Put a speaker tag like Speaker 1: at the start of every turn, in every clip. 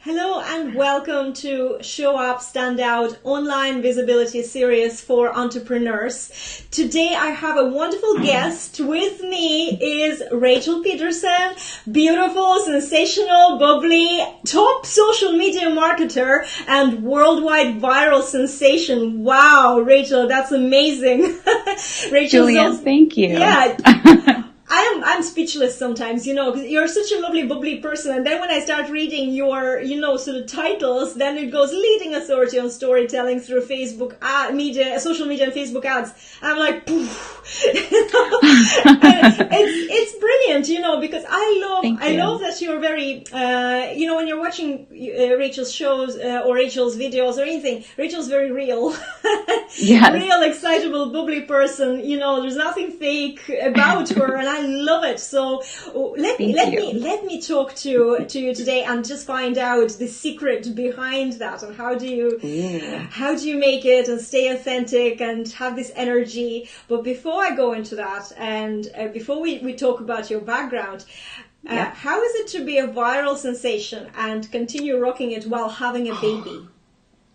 Speaker 1: Hello and welcome to Show Up, Stand Out online visibility series for entrepreneurs. Today I have a wonderful guest. With me is Rachel Pedersen, beautiful, sensational, bubbly, top social media marketer and worldwide viral sensation. Wow, Rachel, that's amazing. Rachel,
Speaker 2: Juliette, thank you.
Speaker 1: Yeah. I'm speechless sometimes, because you're such a lovely, bubbly person. And then when I start reading your, sort of titles, then it goes leading authority on storytelling through Facebook social media and Facebook ads. I'm like, poof. It's brilliant, because I love that you're very, when you're watching Rachel's shows or Rachel's videos or anything, Rachel's very real.
Speaker 2: Yes.
Speaker 1: Real, excitable, bubbly person. There's nothing fake about her, and I love it. So let me talk to you today and just find out the secret behind that, and how do you make it and stay authentic and have this energy. But before I go into that, and before we talk about your background, how is it to be a viral sensation and continue rocking it while having a baby?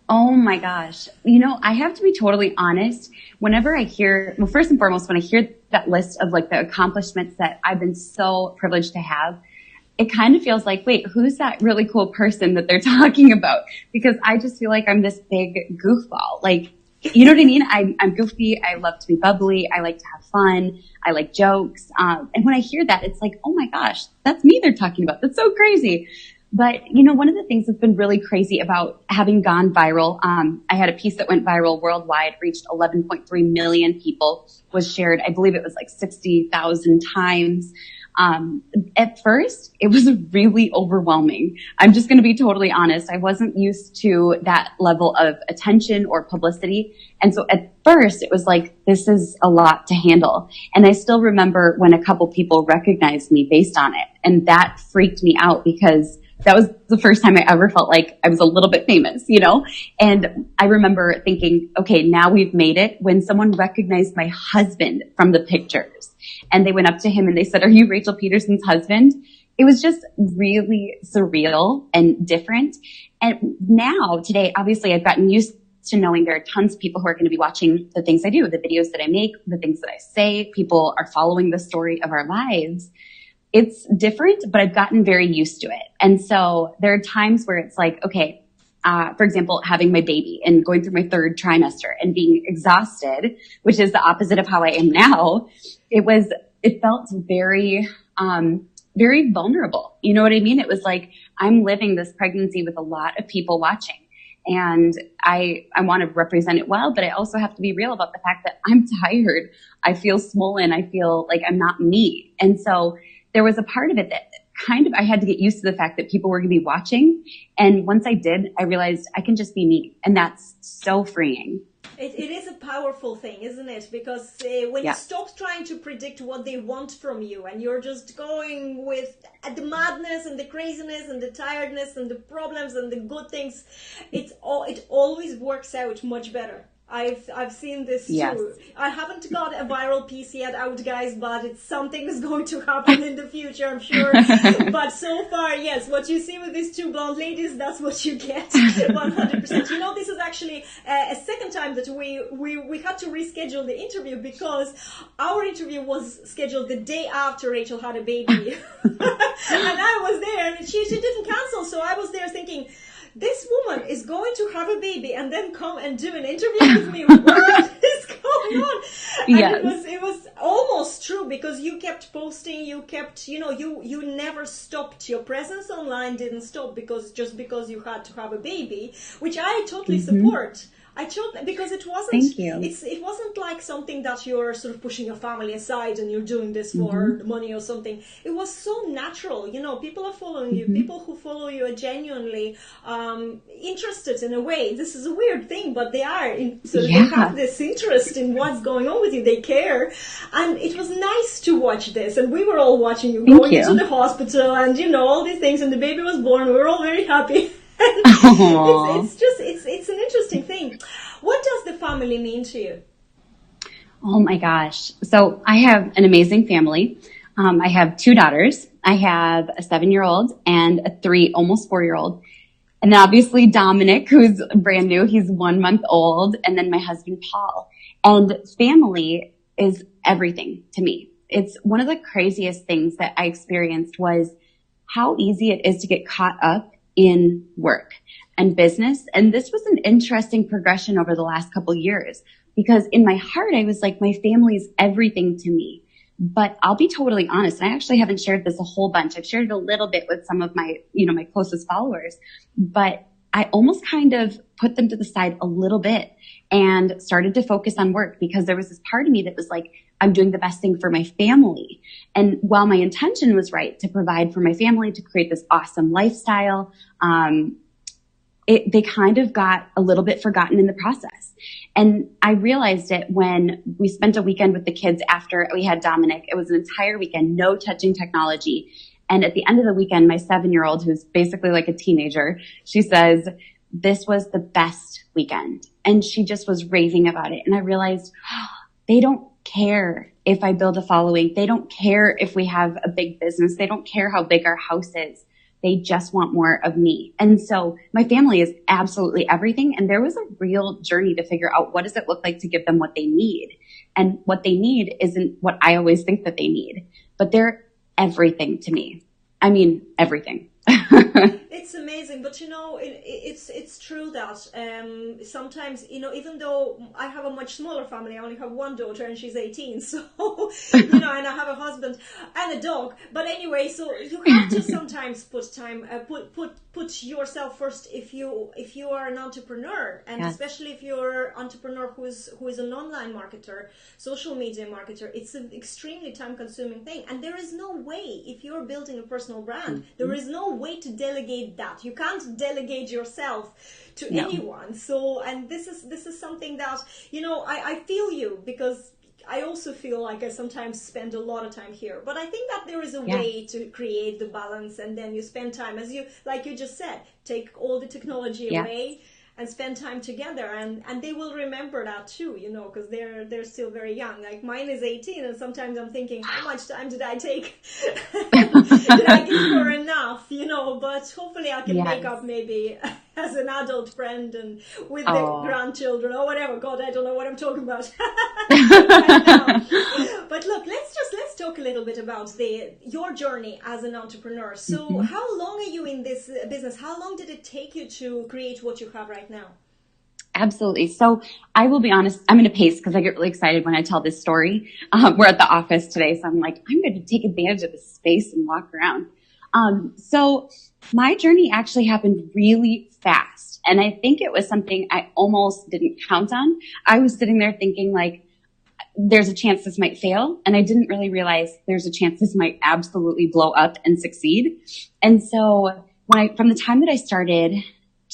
Speaker 2: Oh my gosh. I have to be totally honest. Whenever I hear, first and foremost, when I hear that list of the accomplishments that I've been so privileged to have, it kind of feels like, wait, who's that really cool person that they're talking about? Because I just feel like I'm this big goofball. You know what I mean? I'm goofy. I love to be bubbly. I like to have fun. I like jokes. And when I hear that, it's like, oh my gosh, that's me they're talking about. That's so crazy. But, one of the things that's been really crazy about having gone viral, I had a piece that went viral worldwide, reached 11.3 million people, was shared, I believe it was 60,000 times. At first, it was really overwhelming. I'm just going to be totally honest. I wasn't used to that level of attention or publicity. And so at first, it was this is a lot to handle. And I still remember when a couple people recognized me based on it. And that freaked me out because that was the first time I ever felt like I was a little bit famous, And I remember thinking, okay, now we've made it. When someone recognized my husband from the pictures and they went up to him and they said, "Are you Rachel Pedersen's husband?" It was just really surreal and different. And now today, obviously I've gotten used to knowing there are tons of people who are going to be watching the things I do, the videos that I make, the things that I say. People are following the story of our lives. It's different, but I've gotten very used to it. And so there are times where it's okay, for example, having my baby and going through my third trimester and being exhausted, which is the opposite of how I am now. It felt very, very vulnerable. You know what I mean? It was I'm living this pregnancy with a lot of people watching. And I want to represent it well, but I also have to be real about the fact that I'm tired. I feel swollen. I feel like I'm not me. And so there was a part of it that I had to get used to the fact that people were going to be watching. And once I did, I realized I can just be me. And that's so freeing.
Speaker 1: It is a powerful thing, isn't it? Because when you stop trying to predict what they want from you and you're just going with the madness and the craziness and the tiredness and the problems and the good things, it always works out much better. I've seen this too.
Speaker 2: Yes.
Speaker 1: I haven't got a viral piece yet out, guys, but it's something is going to happen in the future, I'm sure. But so far, yes, what you see with these two blonde ladies, that's what you get, 100%. This is actually a second time that we had to reschedule the interview because our interview was scheduled the day after Rachel had a baby. And I was there, and she didn't cancel, so I was there thinking, this woman is going to have a baby and then come and do an interview with me. What is going on? And
Speaker 2: yes.
Speaker 1: it was almost true because you kept posting, you kept, you never stopped. Your presence online didn't stop because you had to have a baby, which I totally support. Because it wasn't.
Speaker 2: Thank you.
Speaker 1: It wasn't like something that you're sort of pushing your family aside and you're doing this for money or something. It was so natural. People are following you. People who follow you are genuinely interested in a way. This is a weird thing, but they are. They have this interest in what's going on with you. They care, and it was nice to watch this. And we were all watching you going into the hospital, and all these things. And the baby was born. We were all very happy. It's an interesting thing. What does the family mean to you?
Speaker 2: Oh my gosh. So I have an amazing family. I have two daughters. I have a 7-year-old and a almost 4-year-old. And then obviously Dominic, who's brand new, he's 1 month old. And then my husband, Paul. And family is everything to me. It's one of the craziest things that I experienced was how easy it is to get caught up in work and business. And this was an interesting progression over the last couple of years because in my heart, I was like, my family is everything to me. But I'll be totally honest. I actually haven't shared this a whole bunch. I've shared it a little bit with some of my, my closest followers, but I almost kind of put them to the side a little bit and started to focus on work because there was this part of me that was like, I'm doing the best thing for my family. And while my intention was right to provide for my family, to create this awesome lifestyle, they kind of got a little bit forgotten in the process. And I realized it when we spent a weekend with the kids after we had Dominic. It was an entire weekend, no touching technology. And at the end of the weekend, my 7-year-old, who's basically like a teenager, she says, this was the best weekend. And she just was raving about it. And I realized they don't care if I build a following. They don't care if we have a big business. They don't care how big our house is. They just want more of me. And so my family is absolutely everything. And there was a real journey to figure out what does it look like to give them what they need. And what they need isn't what I always think that they need, but they're everything to me. I mean, everything.
Speaker 1: It's amazing, but it's true that sometimes, even though I have a much smaller family, I only have one daughter and she's 18, so and I have a husband and a dog. But anyway, so you have to sometimes put yourself first if you are an entrepreneur, and yes. Especially if you're an entrepreneur who is an online marketer, social media marketer. It's an extremely time-consuming thing, and there is no way if you're building a personal brand, mm-hmm. There is no way to delegate that. You can't delegate yourself to anyone. So, and this is something that, I feel you, because I also feel like I sometimes spend a lot of time here. But I think that there is a way to create the balance, and then you spend time, like you just said, take all the technology away and spend time together, and they will remember that too, because they're still very young. Like mine is 18, and sometimes I'm thinking, how much time did I take? Did I give her enough? But hopefully I can make up maybe as an adult friend and with the grandchildren or whatever. God, I don't know what I'm talking about right now. But look, let's talk a little bit about your journey as an entrepreneur. So mm-hmm. How long are you in this business? How long did it take you to create what you have right now?
Speaker 2: Absolutely. So I will be honest, I'm going to pace because I get really excited when I tell this story. We're at the office today, so I'm like, I'm going to take advantage of the space and walk around. So my journey actually happened really fast. And I think it was something I almost didn't count on. I was sitting there thinking like, there's a chance this might fail. And I didn't really realize there's a chance this might absolutely blow up and succeed. And so from the time that I started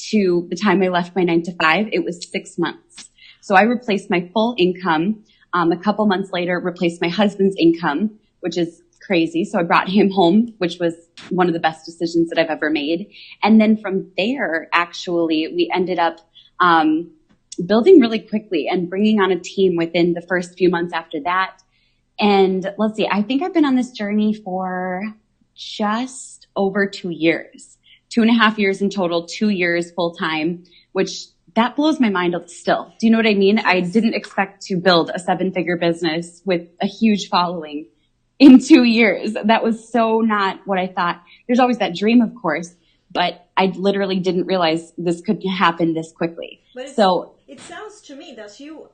Speaker 2: to the time I left my 9-to-5, it was 6 months. So I replaced my full income. A couple months later, replaced my husband's income, which is crazy. So I brought him home, which was one of the best decisions that I've ever made. And then from there, actually, we ended up building really quickly and bringing on a team within the first few months after that. And let's see, I think I've been on this journey for just over 2 years. 2.5 years in total, 2 years full time, which that blows my mind still. Do you know what I mean? I didn't expect to build a 7-figure business with a huge following in 2 years. That was so not what I thought. There's always that dream, of course, but I literally didn't realize this could happen this quickly.
Speaker 1: But it sounds to me that you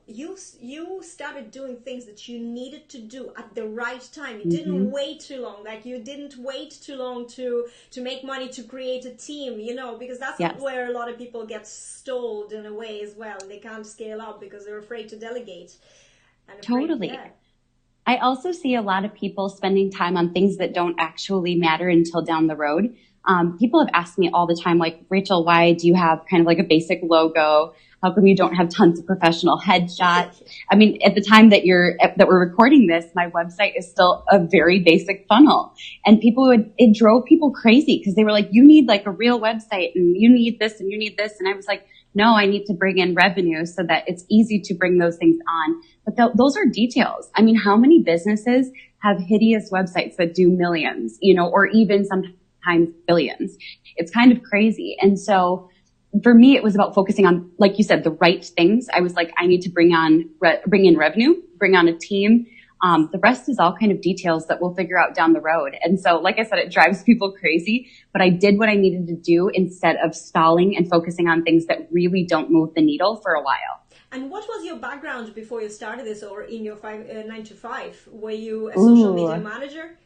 Speaker 1: started doing things that you needed to do at the right time. You didn't wait too long. Like you didn't wait too long to make money, to create a team, because that's where a lot of people get stalled in a way as well. They can't scale up because they're afraid to delegate.
Speaker 2: Totally. I also see a lot of people spending time on things that don't actually matter until down the road. People have asked me all the time, like, Rachel, why do you have kind of like a basic logo? How come you don't have tons of professional headshots? I mean, at the time that we're recording this, my website is still a very basic funnel, and it drove people crazy because they were like, you need like a real website, and you need this and you need this. And I was like, no, I need to bring in revenue so that it's easy to bring those things on. But those are details. I mean, how many businesses have hideous websites that do millions, or even sometimes times billions. It's kind of crazy. And so for me, it was about focusing on, like you said, the right things. I was like, I need to bring in revenue, bring on a team. The rest is all kind of details that we'll figure out down the road. And so, like I said, it drives people crazy, but I did what I needed to do instead of stalling and focusing on things that really don't move the needle for a while.
Speaker 1: And what was your background before you started this, or in your 9 to 5? Were you a social media manager?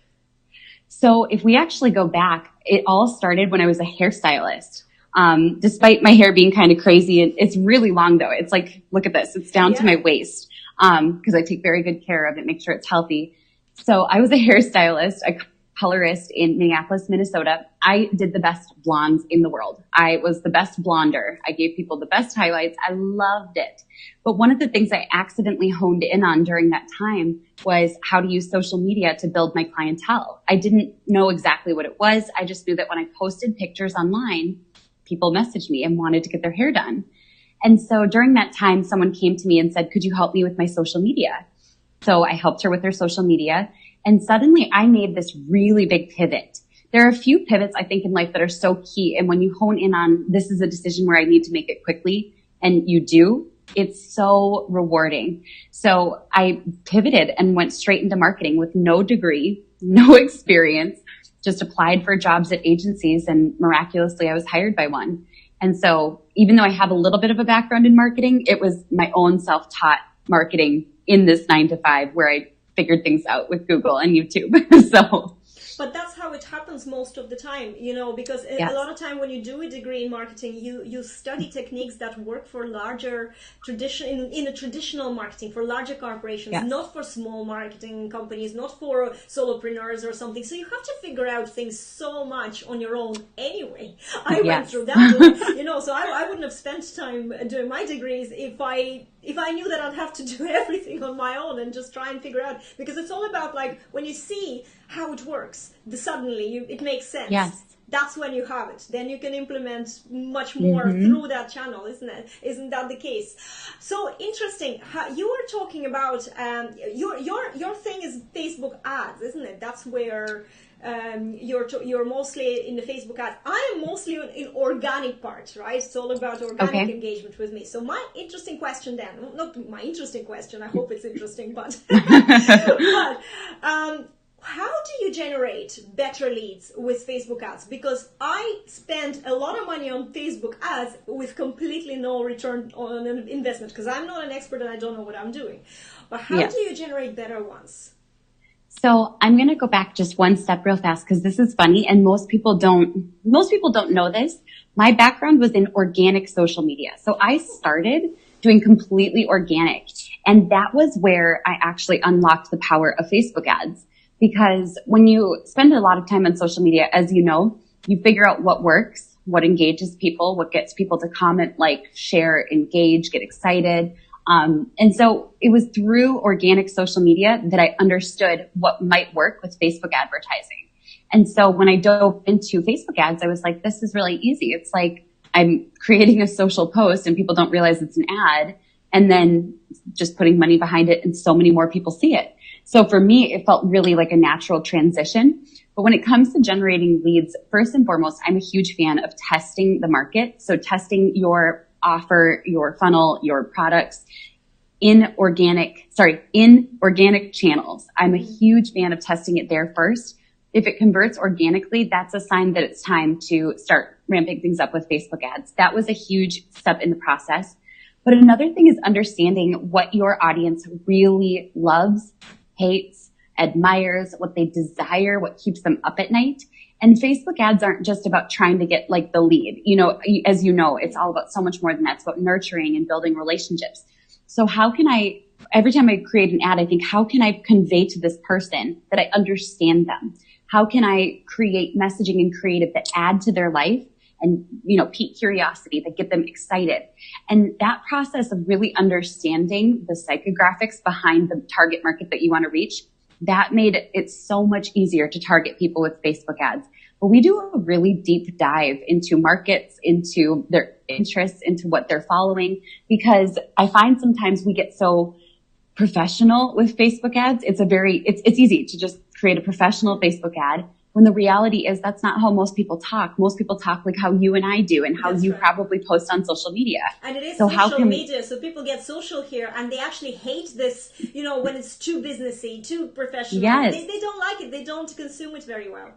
Speaker 2: So if we actually go back, it all started when I was a hairstylist. Despite my hair being kind of crazy, it's really long though. It's like, look at this, it's down to my waist. Cause I take very good care of it, make sure it's healthy. So I was a hairstylist, a colorist in Minneapolis, Minnesota. I did the best blondes in the world. I was the best blonder. I gave people the best highlights. I loved it. But one of the things I accidentally honed in on during that time was how to use social media to build my clientele. I didn't know exactly what it was. I just knew that when I posted pictures online, people messaged me and wanted to get their hair done. And so during that time, someone came to me and said, could you help me with my social media? So I helped her with her social media. And suddenly I made this really big pivot. There are a few pivots, I think, in life that are so key. And when you hone in on this is a decision where I need to make it quickly, and you do, it's so rewarding. So I pivoted and went straight into marketing with no degree, no experience, just applied for jobs at agencies, and miraculously I was hired by one. And so even though I have a little bit of a background in marketing, it was my own self-taught marketing in this 9 to 5 where I figured things out with Google and YouTube. So.
Speaker 1: But that's how it happens most of the time, because a lot of time when you do a degree in marketing, you study techniques that work for larger in a traditional marketing, for larger corporations, not for small marketing companies, not for solopreneurs or something. So you have to figure out things so much on your own anyway. I went through that, so I wouldn't have spent time doing my degrees if I knew that I'd have to do everything on my own and just try and figure out, because it's all about like when you see how it works, suddenly it makes sense.
Speaker 2: Yes.
Speaker 1: That's when you have it. Then you can implement much more through that channel, isn't it? Isn't that the case? So interesting. You were talking about your thing is Facebook ads, isn't it? That's where you're mostly in the Facebook ads. I am mostly in organic part, right? It's all about organic engagement with me. So my interesting question then, not my interesting question, I hope it's interesting, but how do you generate better leads with Facebook ads? Because I spend a lot of money on Facebook ads with completely no return on an investment, because I'm not an expert and I don't know what I'm doing. But how do you generate better ones?
Speaker 2: So I'm going to go back just one step real fast, because this is funny and most people don't know this. My background was in organic social media. So I started doing completely organic, and that was where I actually unlocked the power of Facebook ads. Because when you spend a lot of time on social media, as you know, you figure out what works, what engages people, what gets people to comment, like, share, engage, get excited. And so it was through organic social media that I understood what might work with Facebook advertising. And so when I dove into Facebook ads, I was like, this is really easy. It's like I'm creating a social post and people don't realize it's an ad, and then just putting money behind it and so many more people see it. So for me, it felt really like a natural transition. But when it comes to generating leads, first and foremost, I'm a huge fan of testing the market. So testing your offer, your funnel, your products in organic channels. I'm a huge fan of testing it there first. If it converts organically, that's a sign that it's time to start ramping things up with Facebook ads. That was a huge step in the process. But another thing is understanding what your audience really loves, hates, admires, what they desire, what keeps them up at night. And Facebook ads aren't just about trying to get like the lead. As you know, it's all about so much more than that. It's about nurturing and building relationships. So how can I, every time I create an ad, I think, how can I convey to this person that I understand them? How can I create messaging and creative that add to their life and, pique curiosity, that get them excited? And that process of really understanding the psychographics behind the target market that you want to reach, that made it so much easier to target people with Facebook ads. But we do a really deep dive into markets, into their interests, into what they're following, because I find sometimes we get so professional with Facebook ads. It's easy to just create a professional Facebook ad, when the reality is that's not how most people talk. Most people talk like how you and I do and how you probably post on social media.
Speaker 1: And it is
Speaker 2: so
Speaker 1: social media, so people get social here and they actually hate this, when it's too businessy, too professional.
Speaker 2: Yes.
Speaker 1: They don't like it. They don't consume it very well.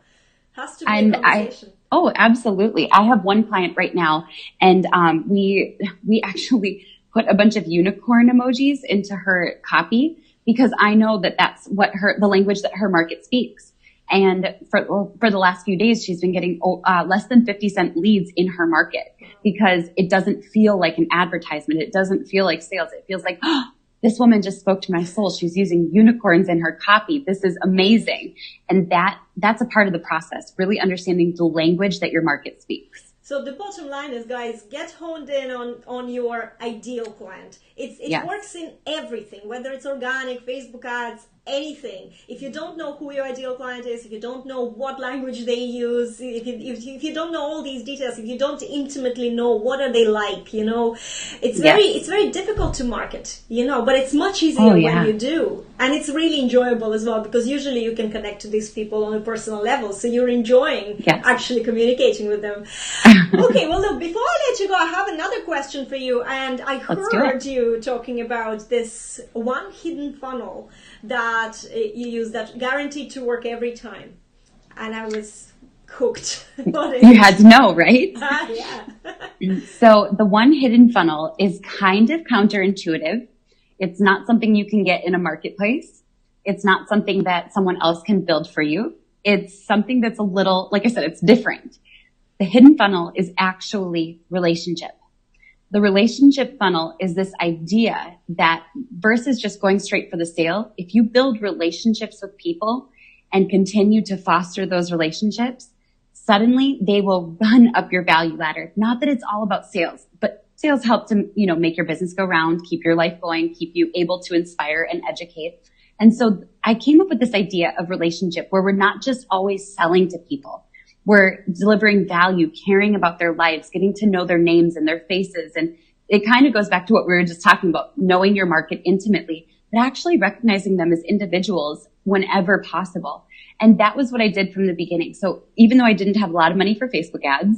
Speaker 1: Has to be a conversation.
Speaker 2: Oh, absolutely. I have one client right now, and we actually put a bunch of unicorn emojis into her copy because I know that that's what the language that her market speaks. And for the last few days, she's been getting less than 50-cent leads in her market because it doesn't feel like an advertisement. It doesn't feel like sales. It feels like, oh, this woman just spoke to my soul. She's using unicorns in her copy. This is amazing. And that's a part of the process, really understanding the language that your market speaks.
Speaker 1: So the bottom line is, guys, get honed in on your ideal client. It works in everything, whether it's organic, Facebook ads, anything. If you don't know who your ideal client is, if you don't know what language they use, if you don't know all these details, if you don't intimately know what are they like, it's very difficult to market, but it's much easier when you do. And it's really enjoyable as well, because usually you can connect to these people on a personal level. So you're enjoying actually communicating with them. Okay, well, look, before I let you go, I have another question for you. And I heard you talking about this one hidden funnel that you use that guaranteed to work every time. And I was hooked.
Speaker 2: You had to know, right?
Speaker 1: Yeah.
Speaker 2: So the one hidden funnel is kind of counterintuitive. It's not something you can get in a marketplace. It's not something that someone else can build for you. It's something that's a little, like I said, it's different. The hidden funnel is actually relationship. The relationship funnel is this idea that versus just going straight for the sale, if you build relationships with people and continue to foster those relationships, suddenly they will run up your value ladder. Not that it's all about sales, but sales help to, make your business go round, keep your life going, keep you able to inspire and educate. And so I came up with this idea of relationship where we're not just always selling to people. We're delivering value, caring about their lives, getting to know their names and their faces. And it kind of goes back to what we were just talking about, knowing your market intimately, but actually recognizing them as individuals whenever possible. And that was what I did from the beginning. So even though I didn't have a lot of money for Facebook ads,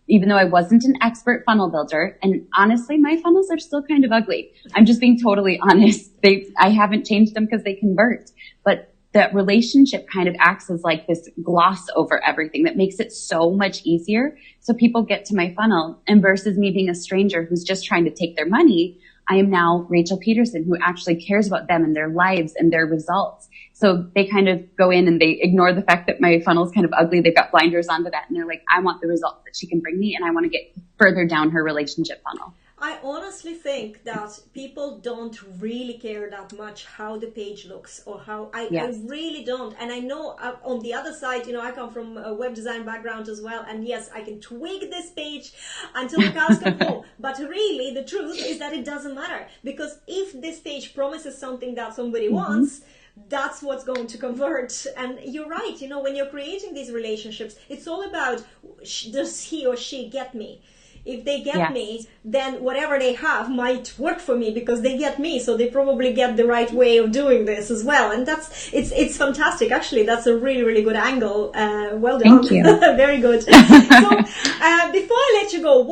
Speaker 2: even though I wasn't an expert funnel builder, and honestly, my funnels are still kind of ugly. I'm just being totally honest. I haven't changed them because they convert, but that relationship kind of acts as like this gloss over everything that makes it so much easier. So people get to my funnel, and versus me being a stranger who's just trying to take their money, I am now Rachel Pedersen, who actually cares about them and their lives and their results. So they kind of go in and they ignore the fact that my funnel is kind of ugly. They've got blinders onto that, and they're like, I want the results that she can bring me, and I want to get further down her relationship funnel.
Speaker 1: I honestly think that people don't really care that much how the page looks or how I really don't. And I know on the other side, I come from a web design background as well. And yes, I can tweak this page until the cows come home. But really, the truth is that it doesn't matter, because if this page promises something that somebody wants, that's what's going to convert. And you're right. When you're creating these relationships, it's all about, does he or she get me? If they get me, then whatever they have might work for me because they get me. So they probably get the right way of doing this as well. And it's fantastic. Actually, that's a really, really good angle. Well done.
Speaker 2: Thank you.
Speaker 1: Very good. So before I let you go,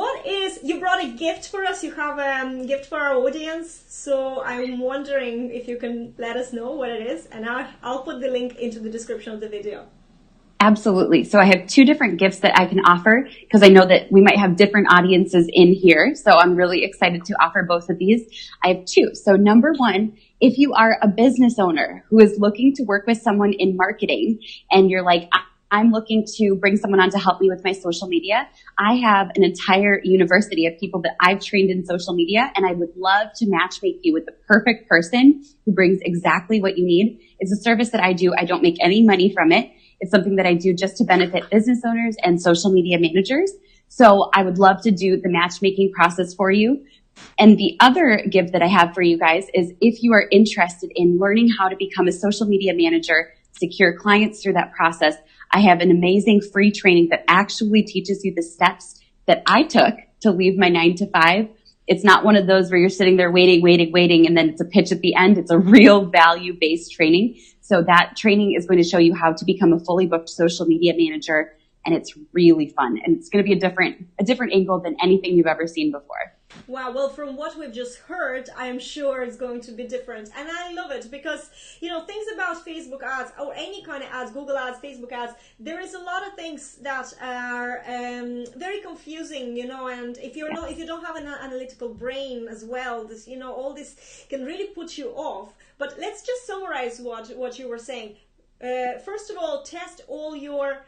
Speaker 1: you brought a gift for us. You have a gift for our audience. So I'm wondering if you can let us know what it is. And I'll put the link into the description of the video.
Speaker 2: Absolutely. So I have two different gifts that I can offer because I know that we might have different audiences in here. So I'm really excited to offer both of these. I have two. So number one, if you are a business owner who is looking to work with someone in marketing and you're like, I'm looking to bring someone on to help me with my social media, I have an entire university of people that I've trained in social media, and I would love to matchmake you with the perfect person who brings exactly what you need. It's a service that I do. I don't make any money from it. It's something that I do just to benefit business owners and social media managers. So I would love to do the matchmaking process for you. And the other gift that I have for you guys is if you are interested in learning how to become a social media manager, secure clients through that process, I have an amazing free training that actually teaches you the steps that I took to leave my 9-to-5. It's not one of those where you're sitting there waiting, and then it's a pitch at the end. It's a real value-based training. So that training is going to show you how to become a fully booked social media manager. And it's really fun. And it's going to be a different angle than anything you've ever seen before.
Speaker 1: Wow, well, from what we've just heard, I am sure it's going to be different. And I love it because, things about Facebook ads or any kind of ads, Google ads, Facebook ads, there is a lot of things that are very confusing, and if you don't have an analytical brain as well, this, all this can really put you off. But let's just summarize what you were saying. First of all, test all your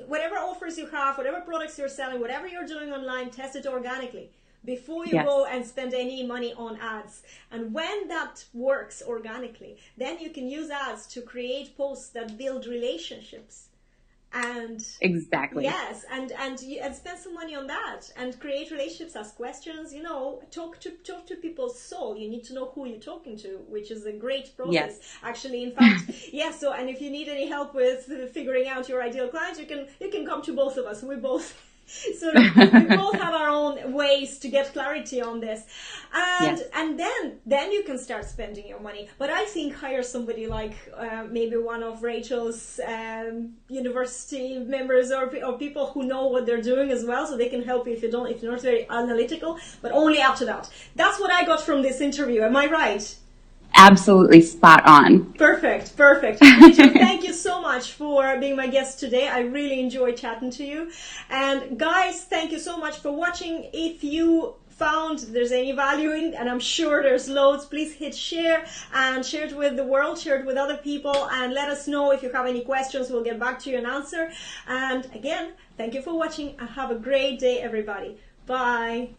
Speaker 1: whatever offers you have, whatever products you're selling, whatever you're doing online, test it organically before you go and spend any money on ads. And when that works organically, then you can use ads to create posts that build relationships. And
Speaker 2: exactly.
Speaker 1: Yes, and spend some money on that and create relationships, ask questions, talk to people's soul. You need to know who you're talking to, which is a great process.
Speaker 2: Yes.
Speaker 1: Actually, in fact, so and if you need any help with figuring out your ideal client, you can come to both of us. We both we both have our own ways to get clarity on this, and then you can start spending your money. But I think hire somebody like maybe one of Rachel's university members or people who know what they're doing as well, so they can help you if you're not very analytical. But only up to that. That's what I got from this interview. Am I right?
Speaker 2: Absolutely spot on.
Speaker 1: Perfect. Rachel, thank you so much for being my guest today. I really enjoyed chatting to you. And guys, thank you so much for watching. If you found there's any value in, and I'm sure there's loads, please hit share and share it with the world, share it with other people, and let us know if you have any questions. We'll get back to you and answer. And again, thank you for watching and have a great day, everybody. Bye.